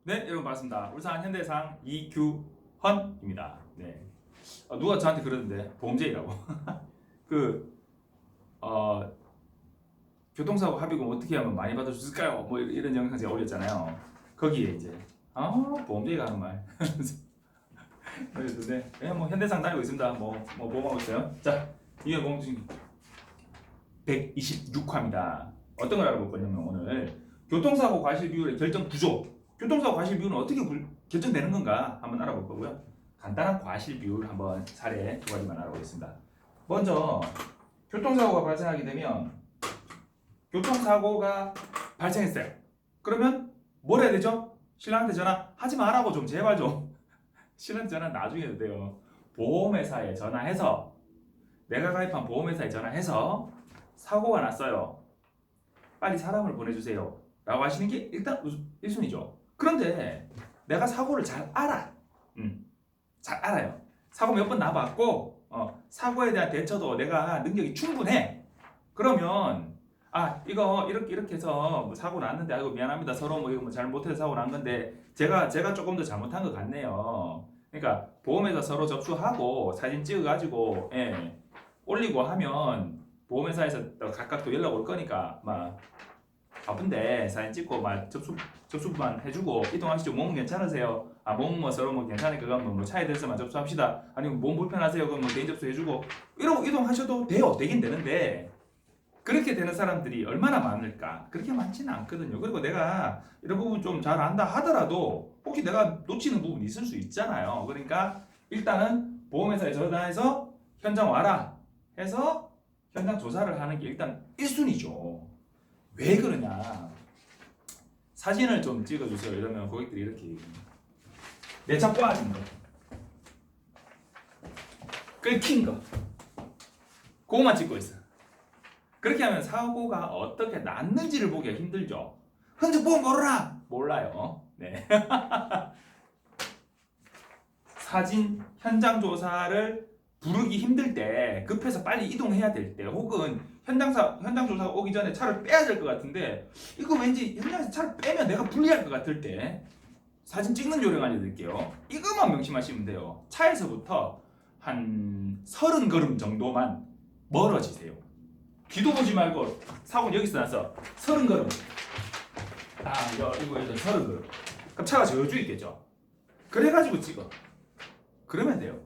네, 여러분 반갑습니다. 울산 현대상 이규헌입니다. 네. 누가 저한테 그러는데 보험제이라고. 그 교통사고 합의금 어떻게 하면 많이 받을 수 있을까요? 뭐 이런 영상 제가 올렸잖아요. 거기에 이제 보험제이가 하는 말. 그래서 네, 뭐 현대상 다니고 있습니다. 뭐 보험하고 있어요. 자, 이게 보험 중에 126화입니다. 어떤 걸 알아볼 거냐면 오늘 교통사고 과실 비율의 결정 구조. 교통사고 과실 비율은 어떻게 결정되는 건가 한번 알아볼 거고요. 간단한 과실 비율 한번 사례 두 가지만 알아보겠습니다. 먼저 교통사고가 발생하게 되면 교통사고가 발생했어요. 그러면 뭘 해야 되죠? 신랑한테 전화 하지 말라고 좀 제발 좀. 신랑한테 전화 나중에 해도 돼요. 보험회사에 전화해서 내가 가입한 보험회사에 전화해서 사고가 났어요. 빨리 사람을 보내주세요. 라고 하시는 게 일단 1순위죠. 그런데 내가 사고를 잘 알아. 잘 알아요. 사고 몇 번 나봤고 사고에 대한 대처도 내가 능력이 충분해. 그러면 이거 이렇게 해서 뭐 사고 났는데 아이고 미안합니다. 서로 뭐 이거 뭐 잘못해서 사고 난 건데 제가 조금 더 잘못한 것 같네요. 그러니까 보험회사 서로 접수하고 사진 찍어가지고 올리고 하면 보험회사에서 각각 또 연락 올 거니까 막 바쁜데 사진 찍고 막 접수만 해주고 이동하시죠. 몸은 괜찮으세요? 몸은 뭐 서로 뭐 괜찮으니까 그건 뭐 차에 대해서만 접수합시다. 아니면 몸 불편하세요? 그럼 뭐 개인 접수 해주고 이러고 이동하셔도 돼요. 되긴 되는데 그렇게 되는 사람들이 얼마나 많을까? 그렇게 많지는 않거든요. 그리고 내가 이런 부분 좀 잘 안다 하더라도 혹시 내가 놓치는 부분이 있을 수 있잖아요. 그러니까 일단은 보험회사에 전화해서 현장 와라 해서 현장 조사를 하는 게 일단 1순위죠. 왜 그러냐? 사진을 좀 찍어주세요. 이러면 고객들이 이렇게 내 차 빠진 거, 긁힌 거, 그거만 찍고 있어. 그렇게 하면 사고가 어떻게 났는지를 보기가 힘들죠. 흔적 보험 걸어라! 몰라요. 네. 사진 현장 조사를 부르기 힘들 때, 급해서 빨리 이동해야 될 때, 혹은 현장 조사가 오기 전에 차를 빼야 될 것 같은데 이거 왠지 현장에서 차를 빼면 내가 불리할 것 같을 때 사진 찍는 요령 알려드릴게요. 이것만 명심하시면 돼요. 차에서부터 한 30걸음 정도만 멀어지세요. 뒤도 보지 말고 사고는 여기서 나서 30걸음 이거 30걸음 그럼 차가 저주 있겠죠. 그래가지고 찍어. 그러면 돼요.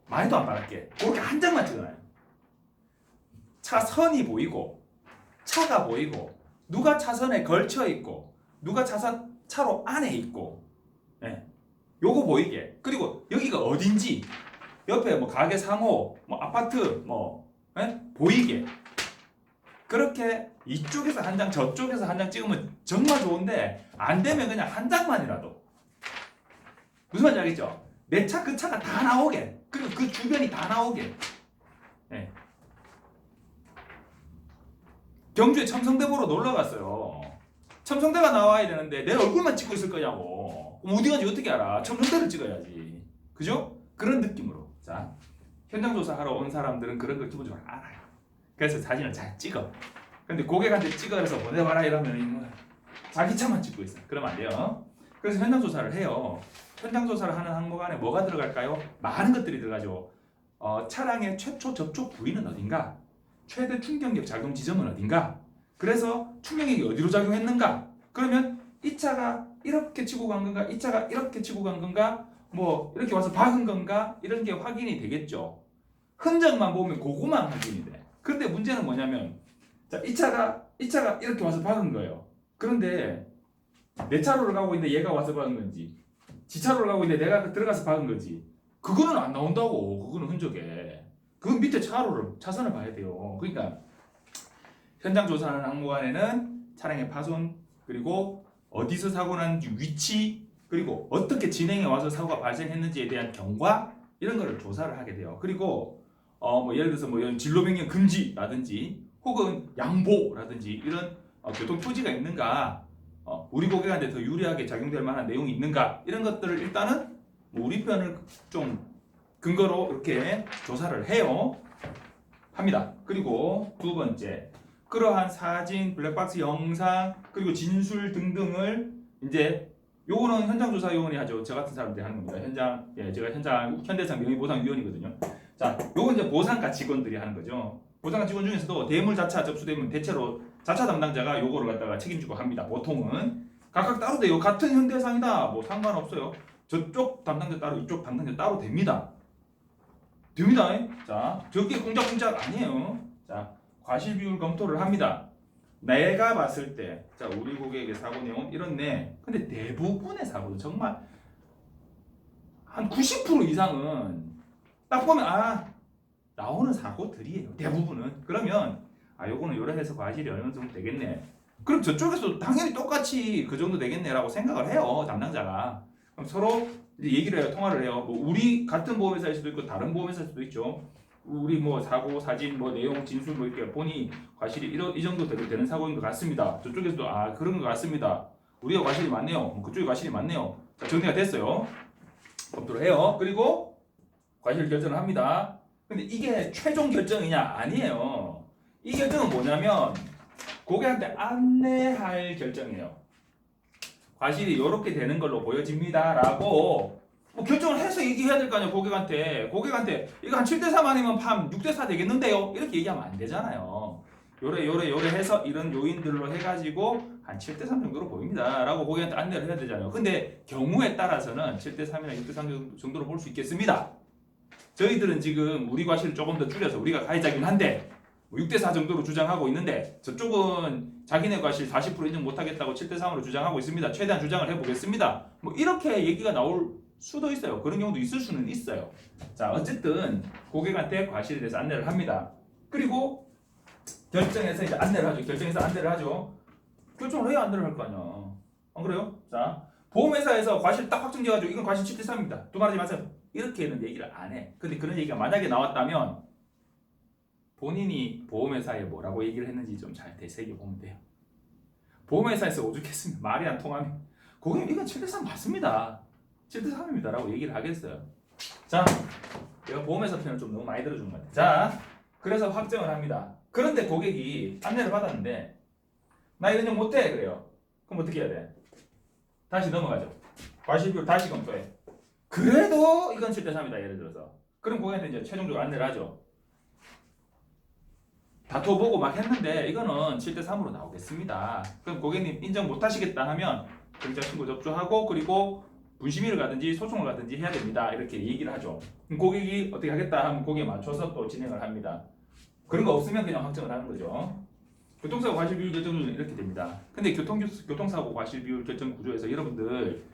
많이도 안 바랄게. 그렇게 한 장만 찍어놔요. 차 선이 보이고 차가 보이고 누가 차선에 걸쳐 있고 누가 차로 안에 있고 요거 보이게. 그리고 여기가 어딘지 옆에 뭐 가게 상호 뭐 아파트 보이게. 그렇게 이쪽에서 한 장 저쪽에서 한 장 찍으면 정말 좋은데 안 되면 그냥 한 장만이라도. 무슨 말인지 알겠죠? 내 차 그 차가 다 나오게. 그리고 그 주변이 다 나오게. 경주에 첨성대 보러 놀러 갔어요. 첨성대가 나와야 되는데 내 얼굴만 찍고 있을 거냐고. 그럼 어디 간지 어떻게 알아? 첨성대를 찍어야지. 그죠? 그런 느낌으로. 자, 현장 조사하러 온 사람들은 그런 걸 기본적으로 알아요. 그래서 사진을 잘 찍어. 근데 고객한테 찍어서 보내봐라 이러면 자기 차만 찍고 있어. 그러면 안 돼요. 그래서 현장 조사를 해요. 현장 조사를 하는 항목 안에 뭐가 들어갈까요? 많은 것들이 들어가죠. 차량의 최초 접촉 부위는 어딘가? 최대 충격력 작용 지점은 어딘가? 그래서 충격력이 어디로 작용했는가? 그러면 이 차가 이렇게 치고 간 건가? 이 차가 이렇게 치고 간 건가? 뭐 이렇게 와서 박은 건가? 이런 게 확인이 되겠죠. 흔적만 보면 그거만 확인이 돼. 그런데 문제는 뭐냐면 자, 이 차가 이렇게 와서 박은 거예요. 그런데 내 차로를 가고 있는데 얘가 와서 박은 건지 지 차로를 가고 있는데 내가 들어가서 박은 거지. 그거는 안 나온다고. 그거는 흔적에. 그 밑에 차선을 봐야 돼요. 그러니까 현장 조사하는 항목 안에는 차량의 파손 그리고 어디서 사고 났는지 위치 그리고 어떻게 진행해 와서 사고가 발생했는지에 대한 경과 이런 거를 조사를 하게 돼요. 그리고 예를 들어서 이런 진로 변경 금지라든지 혹은 양보라든지 이런 교통 표지가 있는가 우리 고객한테 더 유리하게 작용될 만한 내용이 있는가 이런 것들을 일단은 우리 편을 좀 근거로 이렇게 조사를 해요. 합니다. 그리고 두 번째, 그러한 사진, 블랙박스 영상, 그리고 진술 등등을 이제 요거는 현장조사 요원이 하죠. 저 같은 사람들이 하는 겁니다. 제가 현대상 명의보상위원이거든요. 자, 요건 이제 보상가 직원들이 하는 거죠. 보상가 직원 중에서도 대물자차 접수되면 대체로 자차 담당자가 요거를 갖다가 책임지고 합니다. 보통은 각각 따로 돼요. 같은 현대상이다. 뭐 상관없어요. 저쪽 담당자 따로 이쪽 담당자 따로 됩니다. 자, 저게 공작 아니에요. 자, 과실 비율 검토를 합니다. 내가 봤을 때, 자, 우리 고객의 사고 내용은 이렇네. 근데 대부분의 사고는 정말 한 90% 이상은 딱 보면 나오는 사고들이에요. 대부분은. 그러면 요거는 요래 해서 과실이 어느 정도 되겠네. 그럼 저쪽에서 당연히 똑같이 그 정도 되겠네라고 생각을 해요. 담당자가. 그럼 서로 이제 얘기를 해요. 통화를 해요. 뭐 우리 같은 보험회사일 수도 있고 다른 보험회사일 수도 있죠. 우리 뭐 사고 사진 뭐 내용 진술 뭐 이렇게 보니 과실이 이 정도 되는 사고인 것 같습니다. 저쪽에서도 그런 것 같습니다. 우리가 과실이 많네요. 그쪽이 과실이 많네요. 자, 정리가 됐어요. 검토를 해요. 그리고 과실 결정을 합니다. 근데 이게 최종 결정이냐? 아니에요. 이 결정은 뭐냐면 고객한테 안내할 결정이에요. 과실이 이렇게 되는 걸로 보여집니다라고 뭐 결정을 해서 얘기해야 될 거 아니에요. 고객한테 이거 한 7대3 아니면 팜 6대4 되겠는데요? 이렇게 얘기하면 안 되잖아요. 요래 해서 이런 요인들로 해가지고 한 7대3 정도로 보입니다 라고 고객한테 안내를 해야 되잖아요. 근데 경우에 따라서는 7대3이나 6대3 정도로 볼 수 있겠습니다. 저희들은 지금 우리 과실을 조금 더 줄여서 우리가 가해자긴 한데 6대4 정도로 주장하고 있는데 저쪽은 자기네 과실 40% 인정 못하겠다고 7대3으로 주장하고 있습니다. 최대한 주장을 해보겠습니다. 뭐 이렇게 얘기가 나올 수도 있어요. 그런 경우도 있을 수는 있어요. 자, 어쨌든 고객한테 과실에 대해서 안내를 합니다. 그리고 결정해서 이제 안내를 하죠. 결정을 해야 안내를 할 거 아니야. 안 그래요? 자, 보험회사에서 과실 딱 확정돼가지고 이건 과실 7대3입니다. 두말하지 마세요. 이렇게는 얘기를 안 해. 근데 그런 얘기가 만약에 나왔다면 본인이 보험회사에 뭐라고 얘기를 했는지 좀 잘 되새겨보면 돼요. 보험회사에서 오죽했으면 말이 안 통하면 고객님 이건 7대3 맞습니다. 7대3입니다 라고 얘기를 하겠어요. 자, 내가 보험회사 편을 좀 너무 많이 들어준 것 같아요. 자, 그래서 확정을 합니다. 그런데 고객이 안내를 받았는데 나 이런 용 못해 그래요. 그럼 어떻게 해야 돼? 다시 넘어가죠. 과실비율 다시 검토해. 그래도 이건 7대3이다 예를 들어서. 그럼 고객한테 이제 최종적으로 안내를 하죠. 다퉈보고 막 했는데 이거는 7대3으로 나오겠습니다. 그럼 고객님 인정 못하시겠다 하면 경찰 신고 접수하고 그리고 분심위를 가든지 소송을 가든지 해야 됩니다. 이렇게 얘기를 하죠. 그럼 고객이 어떻게 하겠다 하면 거기에 맞춰서 또 진행을 합니다. 그런 거 없으면 그냥 확정을 하는 거죠. 교통사고 과실비율 결정은 이렇게 됩니다. 근데 교통사고 과실비율 결정 구조에서 여러분들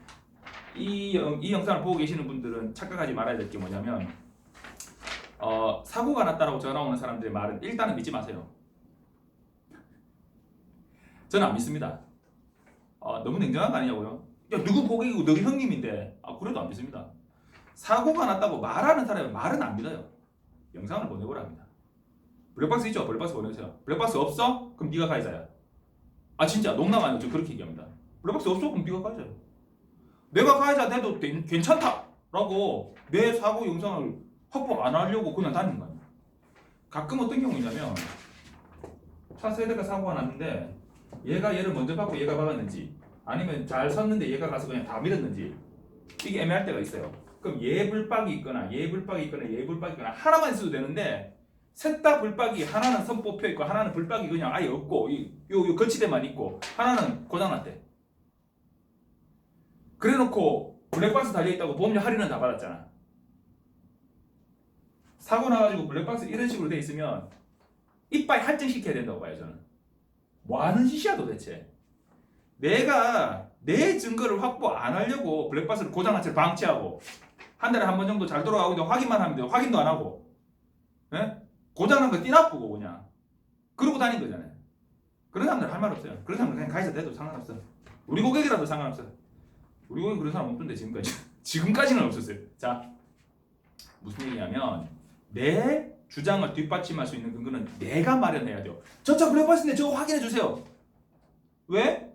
이 영상을 보고 계시는 분들은 착각하지 말아야 될 게 뭐냐면 사고가 났다라고 전화 오는 사람들의 말은 일단은 믿지 마세요. 저는 안 믿습니다. 너무 냉정한 거 아니냐고요? 야, 누구 고객이고 너희 형님인데 그래도 안 믿습니다. 사고가 났다고 말하는 사람은 말은 안 믿어요. 영상을 보내보라 합니다. 블랙박스 있죠? 블랙박스 보내주세요. 블랙박스 없어? 그럼 네가 가해자야. 진짜 농담 아니고 저 그렇게 얘기합니다. 블랙박스 없어? 그럼 네가 가해자야. 내가 가해자 돼도 괜찮다라고 내 사고 영상을 확보 안 하려고 그냥 다니는 거 아니야. 가끔 어떤 경우냐면 차 세 대가 사고가 났는데 얘가 얘를 먼저 받고 얘가 박았는지 아니면 잘 섰는데 얘가 가서 그냥 다 밀었는지 이게 애매할 때가 있어요. 그럼 얘 불박이 있거나 얘 불박이 있거나 하나만 있어도 되는데 셋 다 불박이 하나는 선 뽑혀 있고 하나는 불박이 그냥 아예 없고 요 거치대만 있고 하나는 고장났대. 그래놓고 블랙박스 달려있다고 보험료 할인은 다 받았잖아. 사고 나가지고 블랙박스 이런 식으로 돼 있으면 이빨 할증시켜야 된다고 봐요 저는. 뭐 하는 짓이야 도대체. 내가 내 증거를 확보 안 하려고 블랙박스를 고장난 채 방치하고 한 달에 한 번 정도 잘 돌아가고 있는데 확인만 하면 돼요. 확인도 안 하고 고장난 거 띠나쁘고 그냥 그러고 다닌 거잖아요. 그런 사람들 할 말 없어요. 그런 사람들 그냥 가해자 돼도 상관없어요. 우리 고객이라도 상관없어요. 우리 고객 그런 사람 없던데 지금까지는 없었어요. 자, 무슨 얘기냐면 내 주장을 뒷받침할 수 있는 근거는 내가 마련해야 돼요. 저 차 블랙박스인데 저거 확인해 주세요. 왜?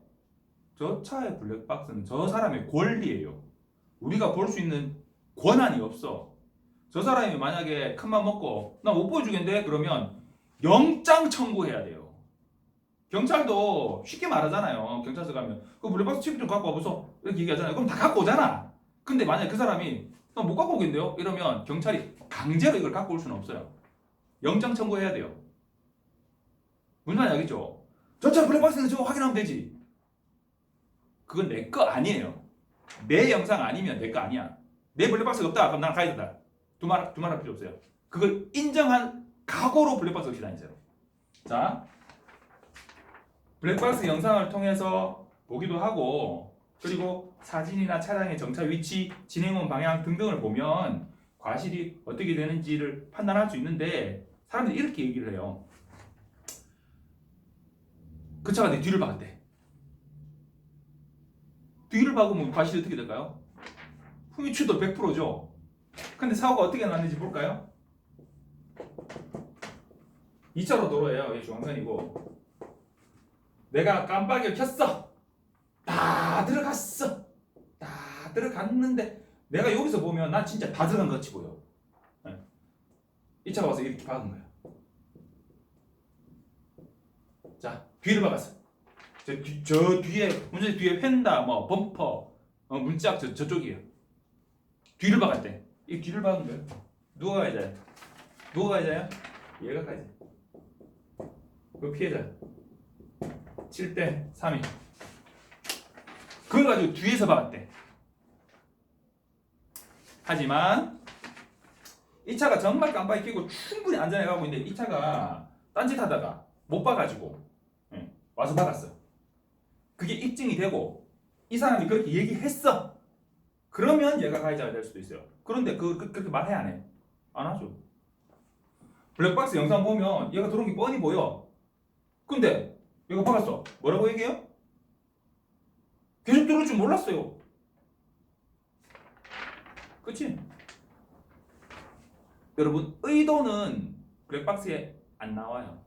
저 차의 블랙박스는 저 사람의 권리예요. 우리가 볼 수 있는 권한이 없어. 저 사람이 만약에 큰맘 먹고 나 못 보여주겠는데 그러면 영장 청구해야 돼요. 경찰도 쉽게 말하잖아요. 경찰서 가면 그 블랙박스 칩 좀 갖고 와보소 이렇게 얘기하잖아요. 그럼 다 갖고 오잖아. 근데 만약에 그 사람이 못 갖고 오겠는데요? 이러면 경찰이 강제로 이걸 갖고 올 수는 없어요. 영장 청구해야 돼요. 무슨 말인지 알겠죠? 저차 블랙박스는 저거 확인하면 되지. 그건 내 거 아니에요. 내 영상 아니면 내 거 아니야. 내 블랙박스가 없다. 그럼 난 가야 된다. 두말할 필요 없어요. 그걸 인정한 각오로 블랙박스 없이 다니세요. 자, 블랙박스 영상을 통해서 보기도 하고 그리고 사진이나 차량의 정차 위치, 진행원 방향 등등을 보면 과실이 어떻게 되는지를 판단할 수 있는데 사람들이 이렇게 얘기를 해요. 그 차가 내 뒤를 박았대. 뒤를 박으면 과실이 어떻게 될까요? 후미 추돌 100%죠. 근데 사고가 어떻게 났는지 볼까요? 2차로 도로예요. 이게 중앙선이고 내가 깜빡이를 켰어. 다 들어갔어. 다 들어갔는데 내가 여기서 보면 난 진짜 다 들어간 것 같이 보여. 네. 이 차가 와서 이렇게 박은 거야. 자, 뒤를 박았어. 저 뒤에 운전대 뒤에 휀다, 뭐 범퍼, 문짝 저쪽이에요. 뒤를 박았대. 이 뒤를 박은 거예요. 누가 가해자야? 누가 가해자야? 얘가 가해자. 그 피해자. 7대 3이. 그걸 가지고 뒤에서 박았대. 하지만 이 차가 정말 깜빡이 켜고 충분히 안전해 가고 있는데 이 차가 딴짓 하다가 못 봐가지고 와서 박았어. 그게 입증이 되고 이 사람이 그렇게 얘기했어. 그러면 얘가 가해자가 될 수도 있어요. 그런데 그렇게 말해 안 해? 안 하죠. 블랙박스 영상 보면 얘가 들어온 게 뻔히 보여. 근데 얘가 박았어. 뭐라고 얘기해요? 계속 들어올 줄 몰랐어요. 그치? 여러분, 의도는 블랙박스에 안 나와요.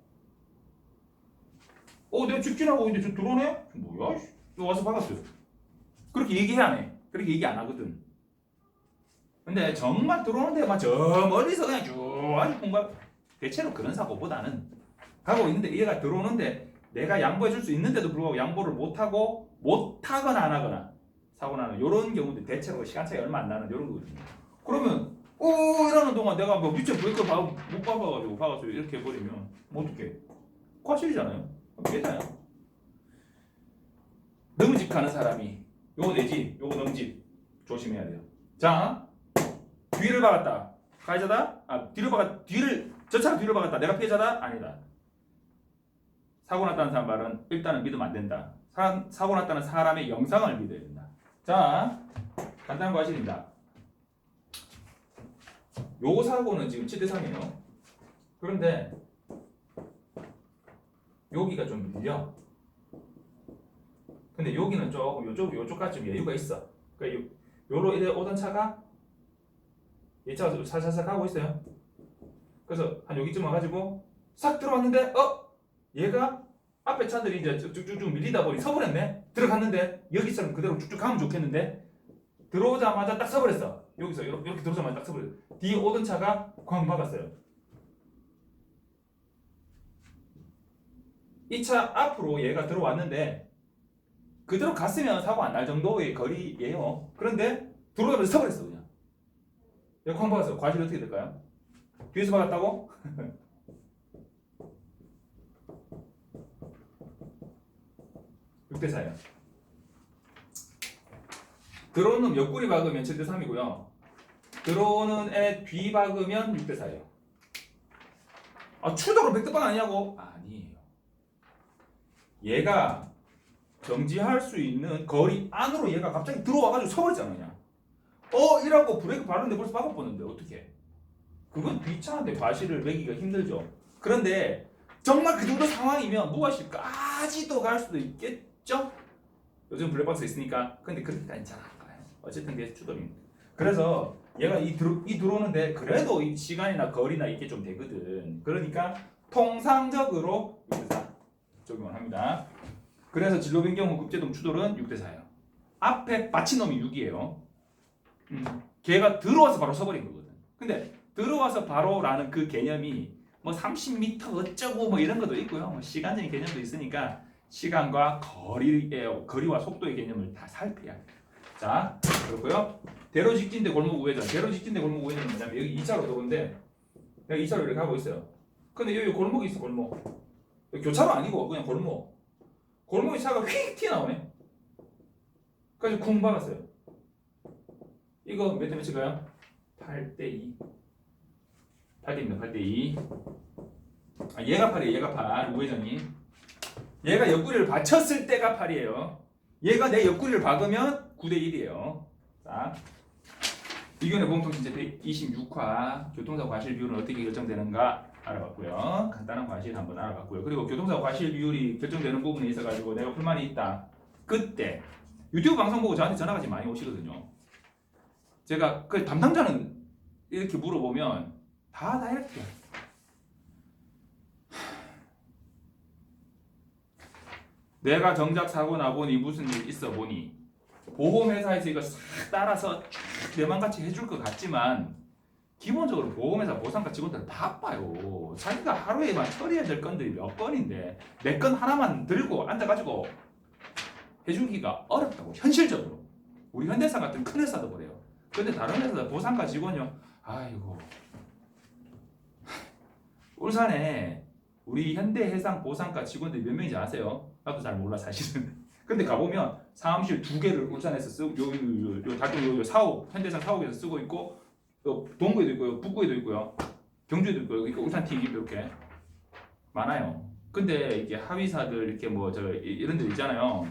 내가 직진하고 있는데 저 들어오네? 뭐야? 너 와서 박았어요. 그렇게 얘기해 안 해. 그렇게 얘기 안 하거든. 근데 정말 들어오는데 막 저 멀리서 그냥 쭉 아주 공감. 대체로 그런 사고보다는 가고 있는데 얘가 들어오는데 내가 양보해 줄 수 있는데도 불구하고 양보를 못하거나 안 하거나 사고 나는 이런 경우도 대체로 시간 차이 얼마 안 나는 이런 거거든요. 그러면 이러는 동안 내가 뭐 밑에 브레이크 못 박아가지고 박았어요. 이렇게 해버리면 뭐 어떡해? 과실이잖아요. 피해자야. 넘집 가는 사람이 요거 내지 요거 넘집 조심해야 돼요. 자, 뒤를 박았다. 가해자다? 저 차가 뒤를 박았다. 내가 피해자다? 아니다. 사고 났다는 사람 말은 일단은 믿으면 안 된다. 사고 났다는 사람의 영상을 믿어야 된다. 자, 간단한 과실입니다. 요거 사고는 지금 7대 3이에요. 그런데 여기가 좀 밀려. 근데 여기는 조금 요쪽까지 좀 여유가 있어. 그러니까 요로 이래 오던 차가 이 차가 살살살 가고 있어요. 그래서 한 여기쯤 와가지고 싹 들어왔는데 얘가 앞에 차들이 이제 쭉쭉쭉 밀리다 보니 서버렸네. 들어갔는데 여기처럼 그대로 쭉쭉 가면 좋겠는데 들어오자마자 딱 서버렸어. 여기서 이렇게 들어오자마자 딱 서버렸어. 뒤에 오던 차가 광 박았어요. 이 차 앞으로 얘가 들어왔는데 그대로 갔으면 사고 안 날 정도의 거리예요. 그런데 들어오자마자 서버렸어 그냥. 여기 광 박았어요. 과실이 어떻게 될까요? 뒤에서 박았다고? 6대 4예요. 들어오는 놈 옆구리 박으면 7대 3이고요. 들어오는 애 뒤 박으면 6대 4예요. 추도로 100대빵 아니냐고? 아니에요. 얘가 정지할 수 있는 거리 안으로 얘가 갑자기 들어와가지고 서버렸잖아 그냥. 이라고 브레이크 밟았는데 벌써 박아보는데 어떡해. 그건 뒷차한테 과실을 매기가 힘들죠. 그런데 정말 그 정도 상황이면 무과실까지도 갈 수도 있겠죠? 요즘 블랙박스 있으니까. 근데 그렇게까지는 잘 안 가요. 어쨌든 그게 추돌입니다. 그래서 얘가 이 들어오는데 그래도 이 시간이나 거리나 이게 좀 되거든. 그러니까 통상적으로 6대4 적용을 합니다. 그래서 진로 변경 후 급제동 추돌은 6대4예요. 앞에 받친 놈이 6이에요. 걔가 들어와서 바로 서버린 거거든. 근데 들어와서 바로라는 그 개념이 뭐 30m 어쩌고 뭐 이런 것도 있고요. 뭐 시간적인 개념도 있으니까 시간과 거리와 속도의 개념을 다 살펴야 돼요. 자, 그렇고요. 대로 직진대 골목 우회전. 대로 직진대 골목 우회전은 뭐냐면 여기 2차로 도로인데 여기 2차로 이렇게 가고 있어요. 근데 여기 골목이 있어, 골목. 여기 교차로 아니고 그냥 골목. 골목에 차가 휙 튀어나오네. 그래서 쿵 박았어요. 이거 몇 대 몇일까요? 8대2. 8대입니다. 8대2. 아, 얘가 8이에요. 얘가 8. 우회전이. 얘가 옆구리를 받쳤을 때가 8이에요. 얘가 내 옆구리를 박으면 9대1이에요. 자, 이견의 보험통신제 126화 교통사고 과실 비율은 어떻게 결정되는가 알아봤고요. 간단한 과실 한번 알아봤고요. 그리고 교통사고 과실 비율이 결정되는 부분에 있어가지고 내가 불만이 있다. 그때 유튜브 방송 보고 저한테 전화가 지금 많이 오시거든요. 제가 그 담당자는 이렇게 물어보면 다 다이렉트야. 내가 정작 사고 나보니 무슨 일 있어 보니 보험회사에서 이거 싹 따라서 내 맘같이 해줄 것 같지만 기본적으로 보험회사 보상과 직원들은 바빠요. 자기가 하루에만 처리해야 될 건들이 몇 건인데 내 건 하나만 들고 앉아가지고 해주기가 어렵다고. 현실적으로 우리 현대사 같은 큰 회사도 그래요. 근데 다른 회사 보상과 직원요, 아이고, 울산에 우리 현대해상 보상과 직원들이 몇 명인지 아세요? 나도 잘 몰라 사실은. 근데 가보면 사무실 2개를 울산에서 쓰고 요 달동 요 사옥 현대해상 사옥에서 쓰고 있고 동구에도 있고요, 북구에도 있고요, 경주에도 있고요. 그러니까 울산 팀이 이렇게 많아요. 근데 이게 하위사들 이렇게 뭐 저 이런 데 있잖아요.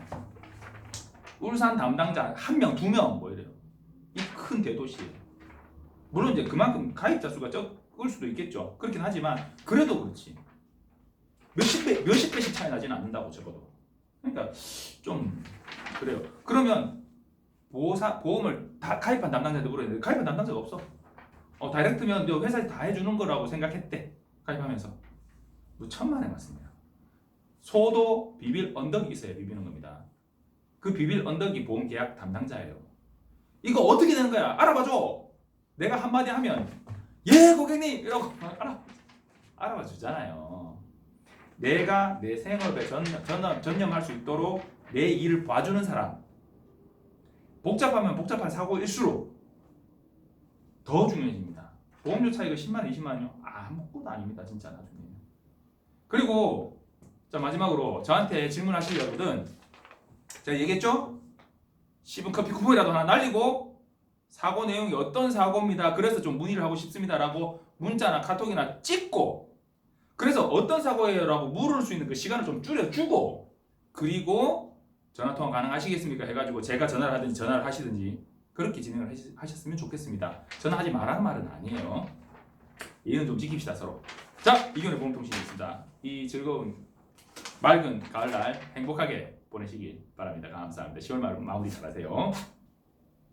울산 담당자 1명, 2명 뭐 이래요. 이 큰 대도시에. 물론 이제 그만큼 가입자 수가 적을 수도 있겠죠. 그렇긴 하지만 그래도 그렇지. 몇십 배씩 차이 나지는 않는다고 적어도. 그러니까 좀 그래요. 그러면 보험을 다 가입한 담당자한테 물어야 가입한 담당자가 없어. 다이렉트면 회사에 다 해주는 거라고 생각했대. 가입하면서. 천만에 맞습니다. 소도 비빌 언덕이 있어야 비비는 겁니다. 그 비빌 언덕이 보험계약 담당자예요. 이거 어떻게 되는 거야? 알아봐줘. 내가 한마디 하면 예 고객님 이러고 알아봐 주잖아요. 내가 내 생업에 전념할 수 있도록 내 일을 봐주는 사람. 복잡하면 복잡한 사고일수록 더 중요해집니다. 보험료 차이가 10만 20만요? 아무것도 아닙니다. 진짜 나중에. 그리고 자 마지막으로 저한테 질문하시려거든. 제가 얘기했죠? 10분 커피 쿠폰이라도 하나 날리고 사고 내용이 어떤 사고입니다. 그래서 좀 문의를 하고 싶습니다. 라고 문자나 카톡이나 찍고 그래서 어떤 사고예요? 라고 물을 수 있는 그 시간을 좀 줄여주고 그리고 전화통화 가능하시겠습니까? 해가지고 제가 전화를 하든지 전화를 하시든지 그렇게 진행을 하셨으면 좋겠습니다. 전화하지 말라는 말은 아니에요. 예의는 좀 지킵시다 서로. 자, 이견의 보험통신이었습니다. 이 즐거운 맑은 가을날 행복하게 보내시길 바랍니다. 감사합니다. 10월 말 마무리 잘하세요.